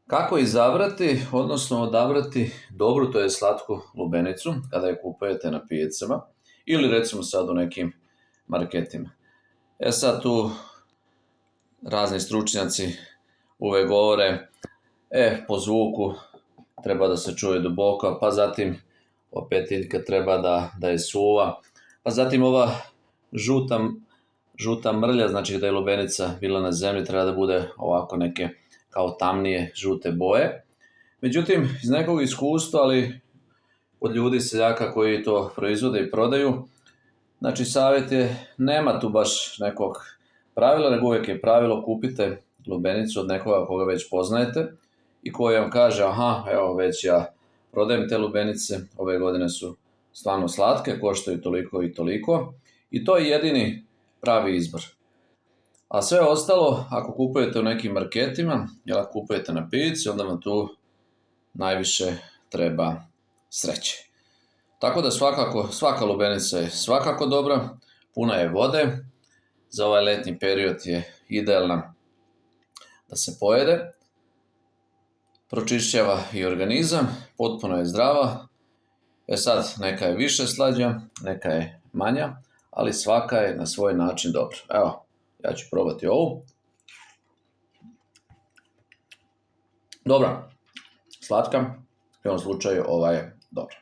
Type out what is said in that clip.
Kako izabrati, odnosno odabrati dobru, to je slatku lubenicu kada je kupujete na pijacama ili recimo sad u nekim marketima. Sad tu razni stručnjaci uvijek govore, po zvuku treba da se čuje duboko, pa zatim opet tiljka treba da je suva, pa zatim ova žuta mrlja, znači da je lubenica bila na zemlji, treba da bude ovako neke kao tamnije žute boje. Međutim, iz nekog iskustva, ali od ljudi seljaka koji to proizvode i prodaju, znači savjet je, nema tu baš nekog pravila, nego uvijek je pravilo kupite lubenicu od nekoga koga već poznajete i koji vam kaže, aha, evo već ja prodajem te lubenice, ove godine su stvarno slatke, koštaju toliko i toliko i to je jedini pravi izbor. A sve ostalo, ako kupujete u nekim marketima ili ako kupujete na pijaci, onda vam tu najviše treba sreće. Tako da svaka lubenica je svakako dobra, puna je vode, za ovaj letnji period je idealna da se pojede, pročišćava i organizam, potpuno je zdrava. Sad, neka je više slađa, neka je manja, ali svaka je na svoj način dobra. Evo, ja ću probati ovu. Dobra, slatka, u ovom slučaju ova je dobra.